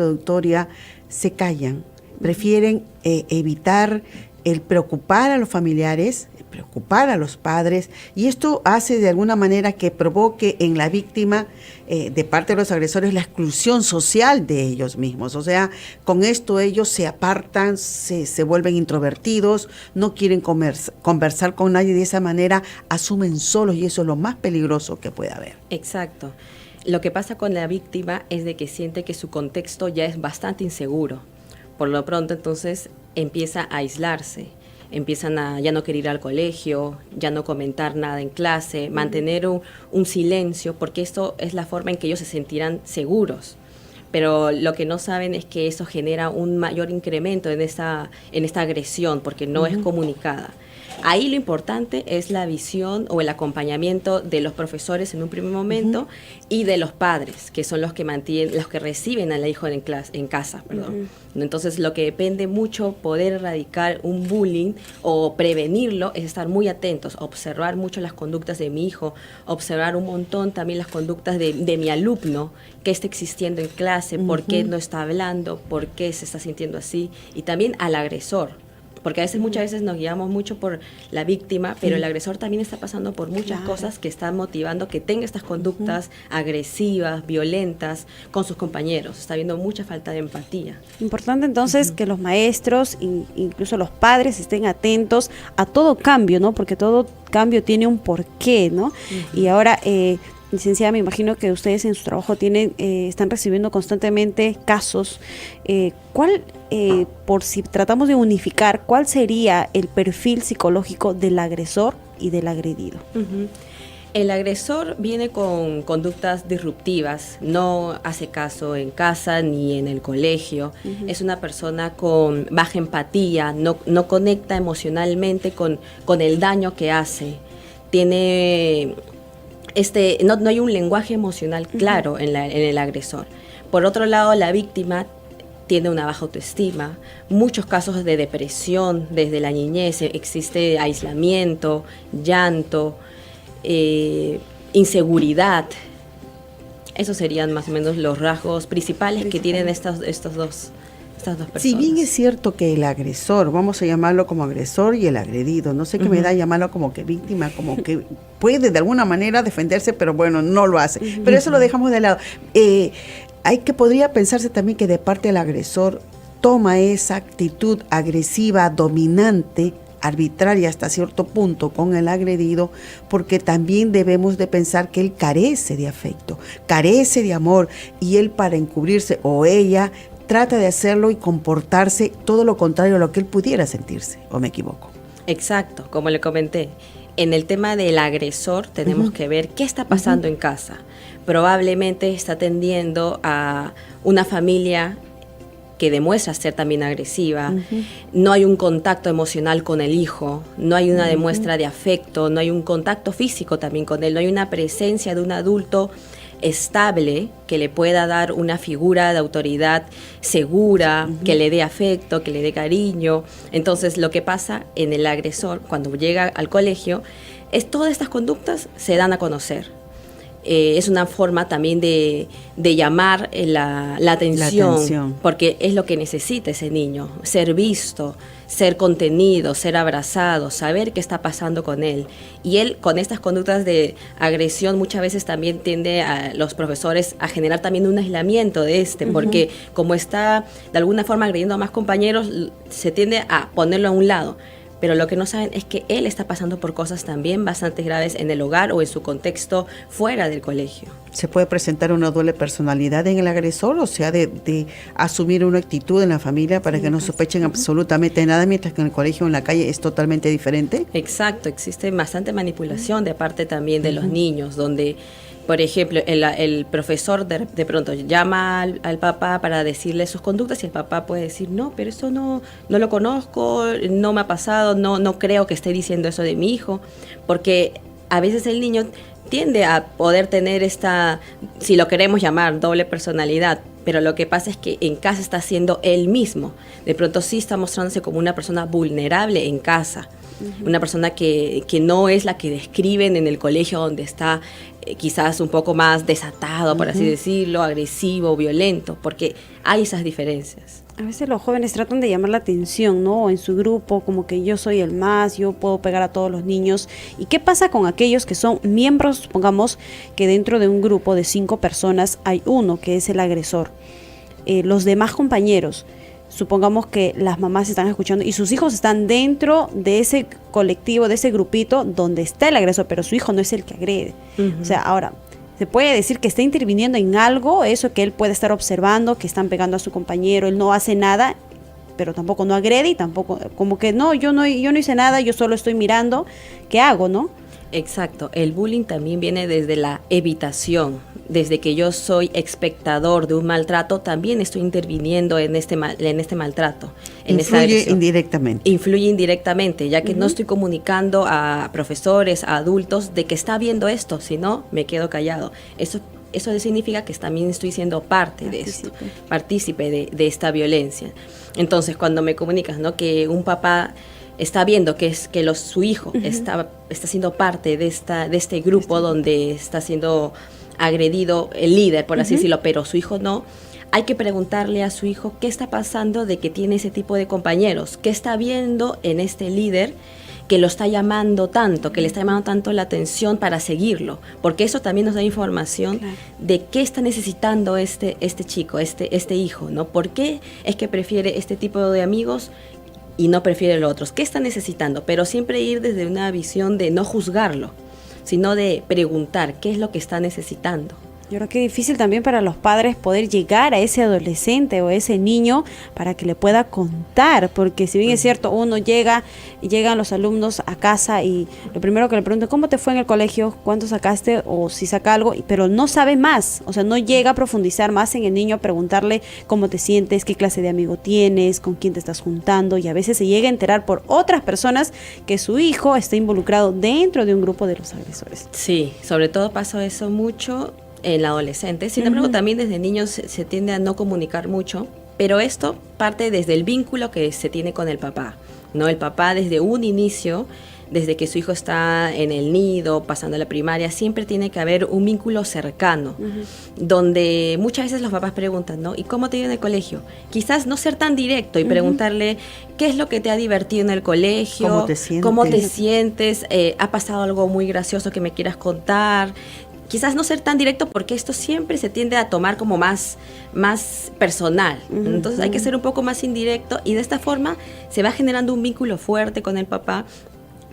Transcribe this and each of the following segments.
doctora, se callan, prefieren evitar el preocupar a los familiares, preocupar a los padres, y esto hace de alguna manera que provoque en la víctima, de parte de los agresores, la exclusión social de ellos mismos. O sea, con esto ellos se apartan, se vuelven introvertidos, no quieren conversar con nadie, de esa manera asumen solos, y eso es lo más peligroso que puede haber. Exacto. Lo que pasa con la víctima es de que siente que su contexto ya es bastante inseguro. Por lo pronto, entonces, empieza a aislarse. Empiezan a ya no querer ir al colegio, ya no comentar nada en clase, mantener un silencio, porque esto es la forma en que ellos se sentirán seguros. Pero lo que no saben es que eso genera un mayor incremento en esta agresión, porque no es comunicada. Ahí lo importante es la visión o el acompañamiento de los profesores en un primer momento y de los padres, que son los que reciben al hijo en casa. Entonces, lo que depende mucho poder erradicar un bullying o prevenirlo es estar muy atentos, observar mucho las conductas de mi hijo, observar un montón también las conductas de mi alumno, qué está existiendo en clase, por qué no está hablando, por qué se está sintiendo así, y también al agresor. Porque muchas veces nos guiamos mucho por la víctima, pero el agresor también está pasando por muchas cosas que están motivando que tenga estas conductas agresivas, violentas con sus compañeros. Está habiendo mucha falta de empatía. Importante entonces que los maestros, incluso los padres, estén atentos a todo cambio, ¿no? Porque todo cambio tiene un porqué, ¿no? Y ahora, licenciada, me imagino que ustedes en su trabajo están recibiendo constantemente casos. Por si tratamos de unificar, ¿cuál sería el perfil psicológico del agresor y del agredido? El agresor viene con conductas disruptivas, no hace caso en casa ni en el colegio, es una persona con baja empatía, no conecta emocionalmente con el daño que hace, tiene... no hay un lenguaje emocional claro en el agresor. Por otro lado, la víctima tiene una baja autoestima, muchos casos de depresión desde la niñez, existe aislamiento, llanto, inseguridad. Esos serían más o menos los rasgos principales que tienen estas dos personas. Si bien es cierto que el agresor, vamos a llamarlo como agresor, y el agredido, no sé qué me da llamarlo como que víctima, como que puede de alguna manera defenderse, pero bueno, no lo hace. Pero eso lo dejamos de lado. Podría pensarse también que de parte del agresor toma esa actitud agresiva, dominante, arbitraria hasta cierto punto con el agredido, porque también debemos de pensar que él carece de afecto, carece de amor, y él, para encubrirse, o ella trata de hacerlo y comportarse todo lo contrario a lo que él pudiera sentirse, ¿o me equivoco? Exacto, como le comenté, en el tema del agresor tenemos que ver qué está pasando en casa. Probablemente está tendiendo a una familia que demuestra ser también agresiva, no hay un contacto emocional con el hijo, no hay una demuestra de afecto, no hay un contacto físico también con él, no hay una presencia de un adulto estable que le pueda dar una figura de autoridad segura, que le dé afecto, que le dé cariño. Entonces, lo que pasa en el agresor cuando llega al colegio es todas estas conductas se dan a conocer. Es una forma también de llamar la atención, porque es lo que necesita ese niño, ser visto, ser contenido, ser abrazado, saber qué está pasando con él. Y él, con estas conductas de agresión, muchas veces también tiende a los profesores a generar también un aislamiento de porque como está de alguna forma agrediendo a más compañeros, se tiende a ponerlo a un lado. Pero lo que no saben es que él está pasando por cosas también bastante graves en el hogar o en su contexto fuera del colegio. ¿Se puede presentar una doble personalidad en el agresor? O sea, de asumir una actitud en la familia para que no sospechen absolutamente nada, mientras que en el colegio o en la calle es totalmente diferente. Exacto, existe bastante manipulación de parte también de los niños, donde... Por ejemplo, el profesor de pronto llama al papá para decirle sus conductas y el papá puede decir, no, pero eso no lo conozco, no me ha pasado, no creo que esté diciendo eso de mi hijo, porque a veces el niño tiende a poder tener esta, si lo queremos llamar, doble personalidad, pero lo que pasa es que en casa está siendo él mismo. De pronto sí está mostrándose como una persona vulnerable en casa. Una persona que no es la que describen en el colegio, donde está quizás un poco más desatado, por así decirlo, agresivo, violento, porque hay esas diferencias. A veces los jóvenes tratan de llamar la atención, ¿no? En su grupo, como que yo soy el más, yo puedo pegar a todos los niños. ¿Y qué pasa con aquellos que son miembros? Supongamos que dentro de un grupo de 5 personas hay uno que es el agresor. Los demás compañeros, supongamos que las mamás están escuchando y sus hijos están dentro de ese colectivo, de ese grupito donde está el agresor, pero su hijo no es el que agrede. O sea, ahora, ¿se puede decir que está interviniendo en algo? Eso que él puede estar observando, que están pegando a su compañero, él no hace nada, pero tampoco no agrede y tampoco, como que no, yo no hice nada, yo solo estoy mirando, ¿qué hago, no? Exacto, el bullying también viene desde la evitación, desde que yo soy espectador de un maltrato, también estoy interviniendo en este maltrato. Influye indirectamente. Influye indirectamente, ya que no estoy comunicando a profesores, a adultos, de que está viendo esto, si no, me quedo callado. Eso significa que también estoy siendo parte de esto, partícipe de esta violencia. Entonces, cuando me comunicas, ¿no?, que un papá está viendo que su hijo está siendo parte de este grupo donde está siendo agredido el líder, por así decirlo, pero su hijo no, hay que preguntarle a su hijo qué está pasando de que tiene ese tipo de compañeros, qué está viendo en este líder que lo está llamando tanto, que le está llamando tanto la atención para seguirlo, porque eso también nos da información de qué está necesitando este chico, este hijo, ¿no? ¿Por qué es que prefiere este tipo de amigos y no prefiere los otros? ¿Qué está necesitando? Pero siempre ir desde una visión de no juzgarlo, sino de preguntar qué es lo que está necesitando. Yo creo que es difícil también para los padres poder llegar a ese adolescente o ese niño para que le pueda contar, porque si bien es cierto, uno llegan los alumnos a casa y lo primero que le preguntan, ¿cómo te fue en el colegio? ¿Cuánto sacaste? O si saca algo, pero no sabe más, o sea, no llega a profundizar más en el niño, a preguntarle cómo te sientes, qué clase de amigo tienes, con quién te estás juntando, y a veces se llega a enterar por otras personas que su hijo está involucrado dentro de un grupo de los agresores. Sí, sobre todo pasa eso mucho en la adolescente. Sin embargo, también desde niños se tiende a no comunicar mucho, pero esto parte desde el vínculo que se tiene con el papá, ¿no? El papá desde un inicio, desde que su hijo está en el nido, pasando a la primaria, siempre tiene que haber un vínculo cercano, donde muchas veces los papás preguntan, ¿no? ¿Y cómo te iba en el colegio? Quizás no ser tan directo y preguntarle qué es lo que te ha divertido en el colegio, ¿Cómo te sientes? ¿Ha pasado algo muy gracioso que me quieras contar? Quizás no ser tan directo, porque esto siempre se tiende a tomar como más personal. Entonces hay que ser un poco más indirecto, y de esta forma se va generando un vínculo fuerte con el papá,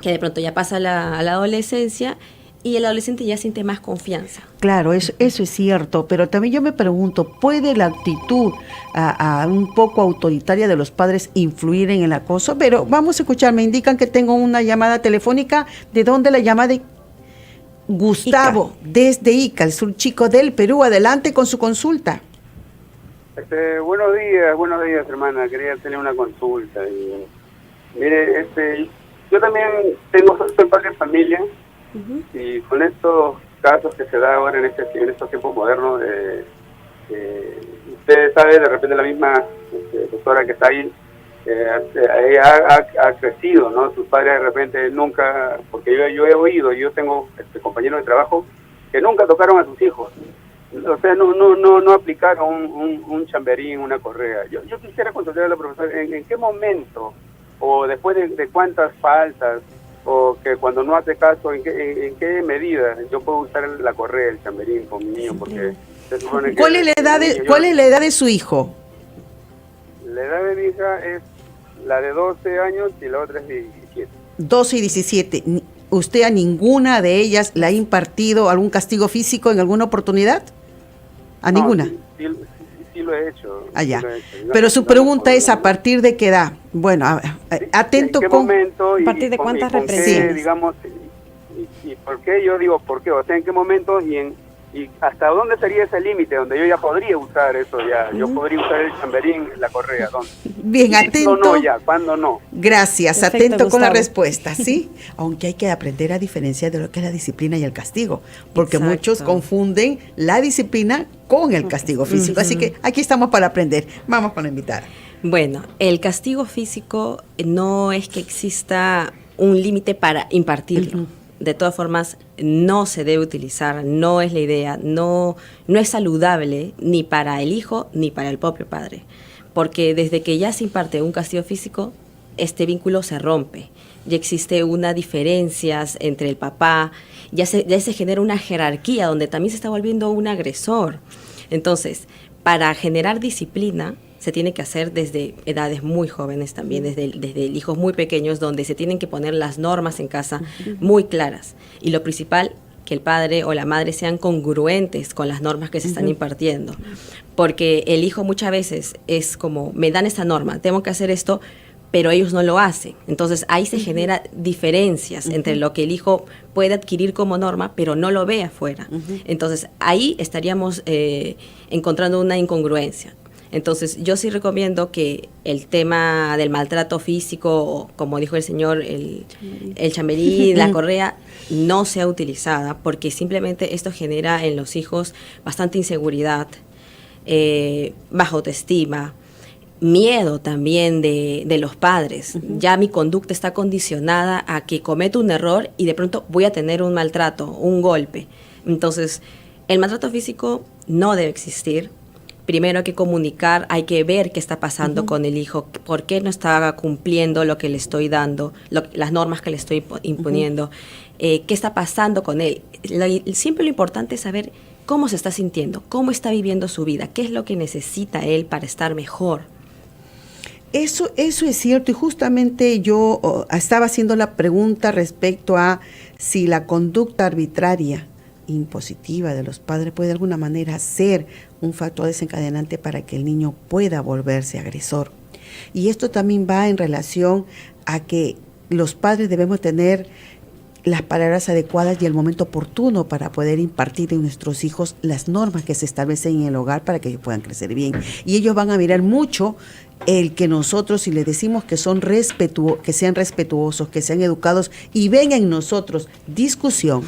que de pronto ya pasa a la adolescencia y el adolescente ya siente más confianza. Claro, eso es cierto, pero también yo me pregunto, ¿puede la actitud un poco autoritaria de los padres influir en el acoso? Pero vamos a escuchar, me indican que tengo una llamada telefónica. ¿De dónde la llamada? Gustavo, desde Ica, el sur chico del Perú. Adelante con su consulta. Buenos días, hermana. Quería tener una consulta. Mire, yo también soy padre de familia, y con estos casos que se da ahora en estos tiempos modernos, usted sabe, de repente la misma doctora que está ahí, ella ha crecido, ¿no? Sus padres de repente nunca, porque yo he oído, yo tengo compañeros de trabajo que nunca tocaron a sus hijos, o sea, no aplicaron un chamberín, una correa. Yo quisiera consultarle a la profesora, ¿en qué momento, o después de cuántas faltas, o que cuando no hace caso, en qué medida yo puedo usar la correa, el chamberín con mi niño? Porque se supone que ¿Cuál es la edad de su hijo? La edad de mi hija es la de 12 años y la otra es de 17. 12 y 17. ¿Usted a ninguna de ellas le ha impartido algún castigo físico en alguna oportunidad? ¿A ninguna? Sí lo he hecho. Allá. Sí lo he hecho. Pero su pregunta es, ¿a partir de qué edad? Bueno, atento ¿En qué con... momento? ¿A partir de cuántas represiones? Digamos, y por qué, yo digo, ¿por qué? O sea, ¿en qué momento y hasta dónde sería ese límite donde yo ya podría usar eso ya? Yo podría usar el chamberín, la correa, ¿dónde? Bien, atento. ¿Cuándo no ya? ¿Cuándo no? Gracias, Perfecto, atento con la Gustavo. respuesta, ¿sí? Aunque hay que aprender a diferenciar de lo que es la disciplina y el castigo, porque Exacto. muchos confunden la disciplina con el castigo físico. Así que aquí estamos para aprender. Vamos con la invitada. Bueno, el castigo físico no es que exista un límite para impartirlo. De todas formas, no se debe utilizar, no es la idea, no es saludable ni para el hijo ni para el propio padre, porque desde que ya se imparte un castigo físico, este vínculo se rompe, ya existe una diferencia entre el papá, ya se genera una jerarquía donde también se está volviendo un agresor. Entonces, para generar disciplina, se tiene que hacer desde edades muy jóvenes también, desde hijos muy pequeños, donde se tienen que poner las normas en casa muy claras. Y lo principal, que el padre o la madre sean congruentes con las normas que se están impartiendo. Porque el hijo muchas veces es como, me dan esta norma, tengo que hacer esto, pero ellos no lo hacen. Entonces ahí se genera diferencias entre lo que el hijo puede adquirir como norma, pero no lo ve afuera. Entonces ahí estaríamos encontrando una incongruencia. Entonces, yo sí recomiendo que el tema del maltrato físico, o como dijo el señor, el chamberí, la correa, no sea utilizada, porque simplemente esto genera en los hijos bastante inseguridad, baja autoestima, miedo también de los padres. Ya mi conducta está condicionada a que cometo un error y de pronto voy a tener un maltrato, un golpe. Entonces, el maltrato físico no debe existir. Primero hay que comunicar, hay que ver qué está pasando con el hijo, por qué no está cumpliendo lo que le estoy dando, las normas que le estoy imponiendo, qué está pasando con él. Siempre lo importante es saber cómo se está sintiendo, cómo está viviendo su vida, qué es lo que necesita él para estar mejor. Eso es cierto, y justamente yo estaba haciendo la pregunta respecto a si la conducta arbitraria impositiva de los padres puede de alguna manera ser un factor desencadenante para que el niño pueda volverse agresor. Y esto también va en relación a que los padres debemos tener las palabras adecuadas y el momento oportuno para poder impartir a nuestros hijos las normas que se establecen en el hogar para que ellos puedan crecer bien. Y ellos van a mirar mucho el que nosotros, si les decimos que que sean respetuosos, que sean educados y ven en nosotros discusión,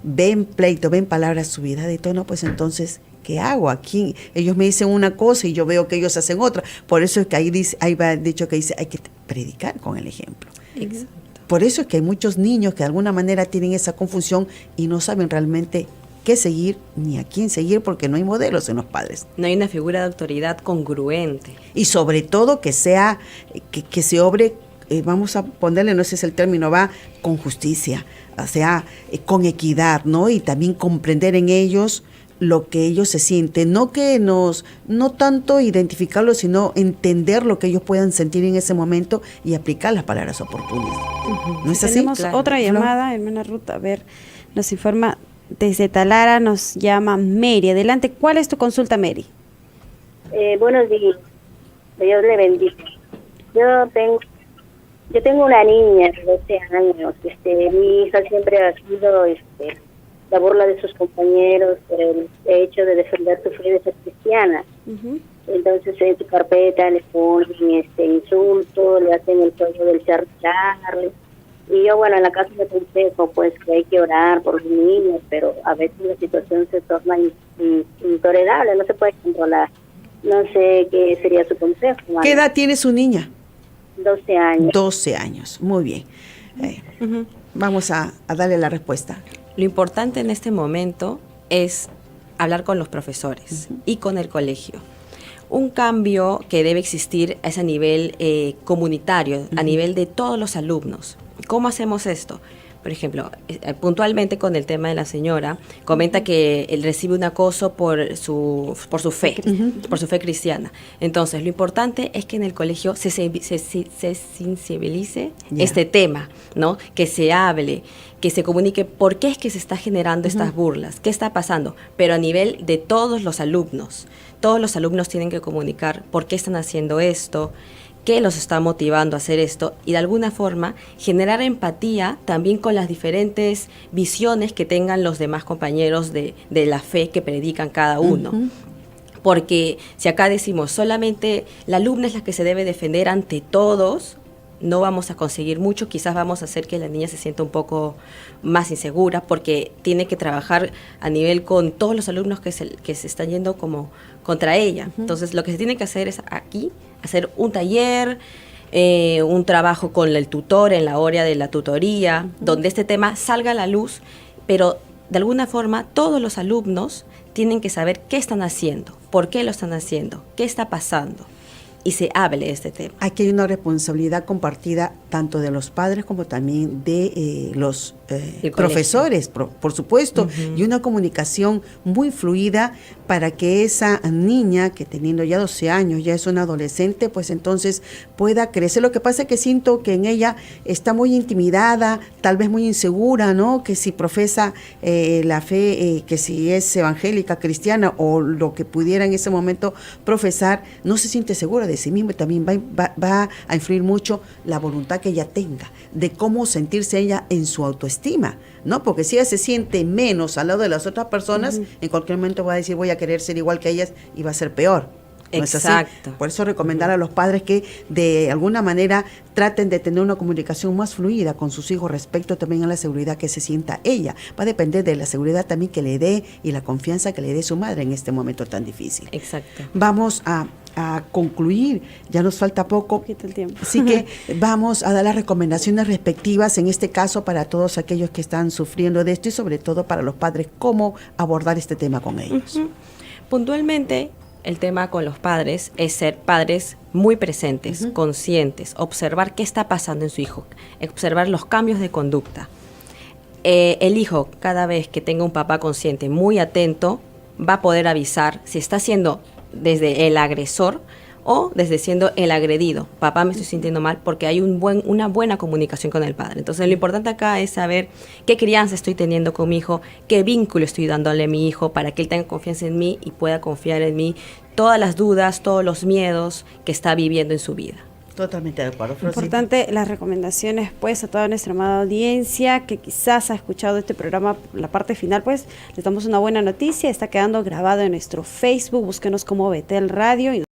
ven pleito, ven palabras subidas de tono, pues entonces, ¿qué hago? Aquí ellos me dicen una cosa y yo veo que ellos hacen otra. Por eso es que ahí va dicho que dice, hay que predicar con el ejemplo. Exacto. Por eso es que hay muchos niños que de alguna manera tienen esa confusión y no saben realmente qué seguir ni a quién seguir porque no hay modelos en los padres. No hay una figura de autoridad congruente. Y sobre todo que sea, que se obre, vamos a ponerle, no sé si es el término, va con justicia, o sea, con equidad, ¿no? Y también comprender en ellos lo que ellos se sienten, no tanto identificarlo, sino entender lo que ellos puedan sentir en ese momento y aplicar las palabras oportunas. ¿No es así? Tenemos Claro. otra llamada, hermana Ruth, a ver, nos informa desde Talara, nos llama Mary. Adelante, ¿cuál es tu consulta, Mary? Buenos días, Dios le bendiga. Yo tengo una niña de 12 años, mi hija siempre ha sido la burla de sus compañeros por el hecho de defender su fe de ser cristiana. Entonces en su carpeta le ponen insulto, le hacen el juego del charle. Y yo, bueno, en la casa le aconsejo pues que hay que orar por los niños, pero a veces la situación se torna intolerable, no se puede controlar. No sé qué sería su consejo, madre. ¿Qué edad tiene su niña? 12 años. 12 años, muy bien. Vamos a darle la respuesta. Lo importante en este momento es hablar con los profesores y con el colegio. Un cambio que debe existir es a nivel comunitario, a nivel de todos los alumnos. ¿Cómo hacemos esto? Por ejemplo, puntualmente con el tema de la señora, comenta que él recibe un acoso por su fe, por su fe cristiana. Entonces, lo importante es que en el colegio se sensibilice este tema, ¿no? Que se hable, que se comunique por qué es que se está generando estas burlas, qué está pasando, pero a nivel de todos los alumnos. Todos los alumnos tienen que comunicar por qué están haciendo esto, qué los está motivando a hacer esto y de alguna forma generar empatía también con las diferentes visiones que tengan los demás compañeros de la fe que predican cada uno. Porque si acá decimos solamente la alumna es la que se debe defender ante todos, no vamos a conseguir mucho, quizás vamos a hacer que la niña se sienta un poco más insegura porque tiene que trabajar a nivel con todos los alumnos que se están yendo como contra ella. Entonces lo que se tiene que hacer es aquí hacer un taller, un trabajo con el tutor en la hora de la tutoría, donde este tema salga a la luz, pero de alguna forma todos los alumnos tienen que saber qué están haciendo, por qué lo están haciendo, qué está pasando, y se hable de este tema. Aquí hay una responsabilidad compartida tanto de los padres como también de los profesores, por supuesto, y una comunicación muy fluida para que esa niña que teniendo ya 12 años, ya es una adolescente, pues entonces pueda crecer. Lo que pasa es que siento que en ella está muy intimidada, tal vez muy insegura, ¿no? Que si profesa la fe, que si es evangélica, cristiana o lo que pudiera en ese momento profesar, no se siente segura de sí misma. También va a influir mucho la voluntad que ella tenga, de cómo sentirse ella en su autoestima, ¿no? Porque si ella se siente menos al lado de las otras personas, en cualquier momento va a decir voy a querer ser igual que ellas y va a ser peor. ¿No es así? Exacto. Por eso recomendar a los padres que de alguna manera traten de tener una comunicación más fluida con sus hijos respecto también a la seguridad que se sienta ella. Va a depender de la seguridad también que le dé y la confianza que le dé su madre en este momento tan difícil. Exacto. Vamos a concluir, ya nos falta poco, El tiempo. así que vamos a dar las recomendaciones respectivas, en este caso para todos aquellos que están sufriendo de esto y sobre todo para los padres, cómo abordar este tema con ellos. Puntualmente, el tema con los padres es ser padres muy presentes, conscientes, observar qué está pasando en su hijo, observar los cambios de conducta. El hijo, cada vez que tenga un papá consciente, muy atento, va a poder avisar si está siendo desde el agresor o desde siendo el agredido. Papá, me estoy sintiendo mal, porque hay una buena comunicación con el padre. Entonces, lo importante acá es saber qué crianza estoy teniendo con mi hijo, qué vínculo estoy dándole a mi hijo para que él tenga confianza en mí y pueda confiar en mí todas las dudas, todos los miedos que está viviendo en su vida. Totalmente de acuerdo, Florcita. Importante las recomendaciones pues a toda nuestra amada audiencia que quizás ha escuchado este programa, la parte final, pues les damos una buena noticia, está quedando grabado en nuestro Facebook, búsquenos como Betel Radio y